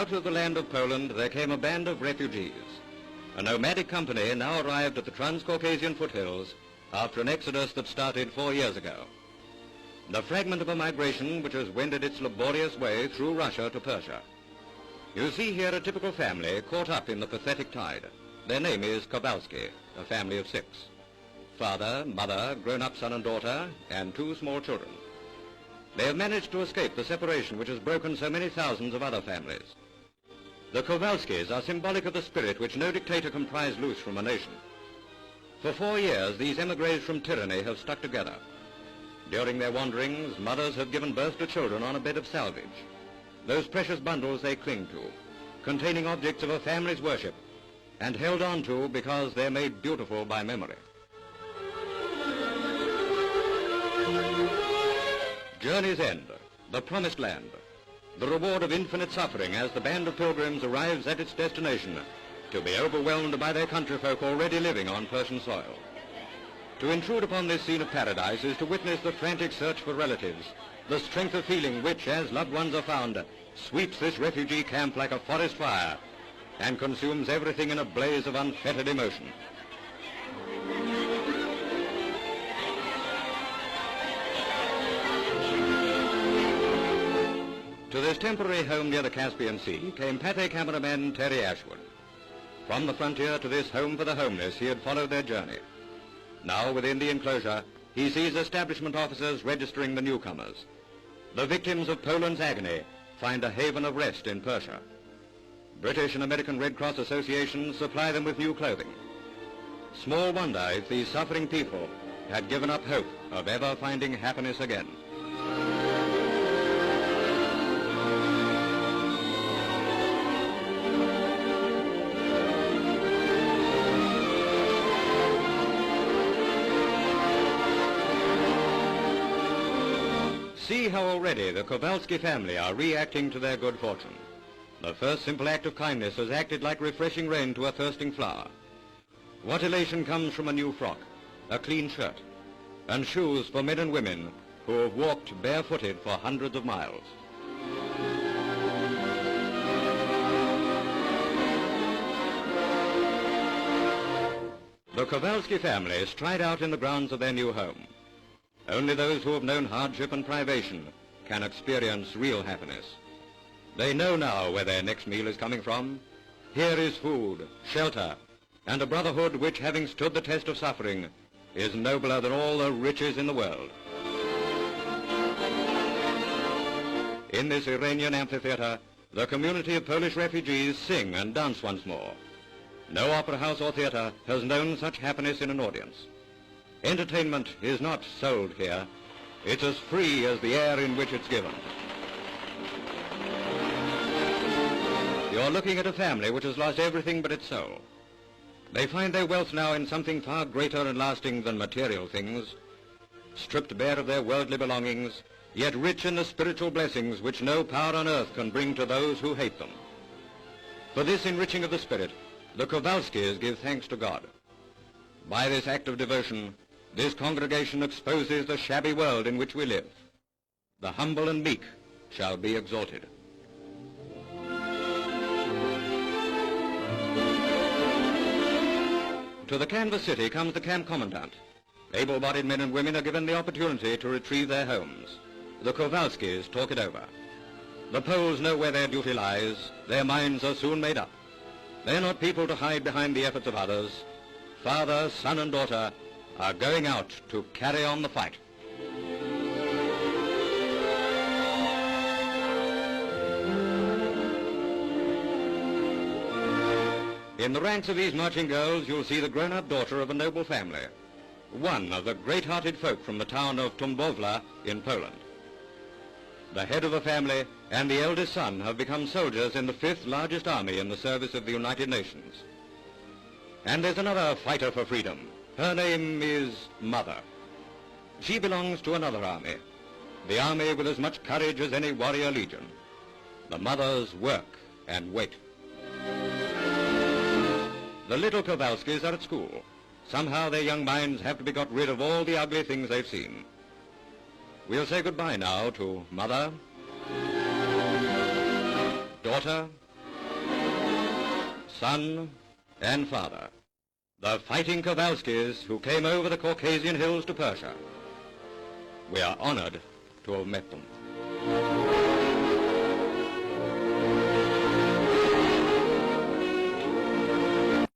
Out of the land of Poland there came a band of refugees. A nomadic company now arrived at the Transcaucasian foothills after an exodus that started 4 years ago. The fragment of a migration which has wended its laborious way through Russia to Persia. You see here a typical family caught up in the pathetic tide. Their name is Kowalski, a family of 6. Father, mother, grown-up son and daughter, and 2 small children. They have managed to escape the separation which has broken so many thousands of other families. The Kowalskis are symbolic of the spirit which no dictator can prise loose from a nation. For 4 years, these emigres from tyranny have stuck together. During their wanderings, mothers have given birth to children on a bed of salvage. Those precious bundles they cling to, containing objects of a family's worship, and held on to because they're made beautiful by memory. Journey's end, the promised land, the reward of infinite suffering as the band of pilgrims arrives at its destination, to be overwhelmed by their countryfolk already living on Persian soil. To intrude upon this scene of paradise is to witness the frantic search for relatives, the strength of feeling which, as loved ones are found, sweeps this refugee camp like a forest fire and consumes everything in a blaze of unfettered emotion. To this temporary home near the Caspian Sea came Pathé cameraman Terry Ashwood. From the frontier to this home for the homeless, he had followed their journey. Now, within the enclosure, he sees establishment officers registering the newcomers. The victims of Poland's agony find a haven of rest in Persia. British and American Red Cross associations supply them with new clothing. Small wonder if these suffering people had given up hope of ever finding happiness again. See how already the Kowalski family are reacting to their good fortune. The first simple act of kindness has acted like refreshing rain to a thirsting flower. What elation comes from a new frock, a clean shirt, and shoes for men and women who have walked barefooted for hundreds of miles. The Kowalski family stride out in the grounds of their new home. Only those who have known hardship and privation can experience real happiness. They know now where their next meal is coming from. Here is food, shelter, and a brotherhood which, having stood the test of suffering, is nobler than all the riches in the world. In this Iranian amphitheater, the community of Polish refugees sing and dance once more. No opera house or theater has known such happiness in an audience. Entertainment is not sold here. It's as free as the air in which it's given. You're looking at a family which has lost everything but its soul. They find their wealth now in something far greater and lasting than material things, stripped bare of their worldly belongings, yet rich in the spiritual blessings which no power on earth can bring to those who hate them. For this enriching of the spirit, the Kowalskis give thanks to God. By this act of devotion, this congregation exposes the shabby world in which we live. The humble and meek shall be exalted. To the canvas city comes the camp commandant. Able-bodied men and women are given the opportunity to retrieve their homes. The Kowalskis talk it over. The Poles know where their duty lies. Their minds are soon made up. They're not people to hide behind the efforts of others. Father, son, and daughter are going out to carry on the fight. In the ranks of these marching girls, you'll see the grown-up daughter of a noble family, one of the great-hearted folk from the town of Tambowla in Poland. The head of the family and the eldest son have become soldiers in the 5th largest army in the service of the United Nations. And there's another fighter for freedom. Her name is Mother. She belongs to another army, the army with as much courage as any warrior legion. The mothers work and wait. The little Kowalskis are at school. Somehow their young minds have to be got rid of all the ugly things they've seen. We'll say goodbye now to Mother, daughter, son and father. The fighting Kowalskis who came over the Caucasian hills to Persia. We are honored to have met them.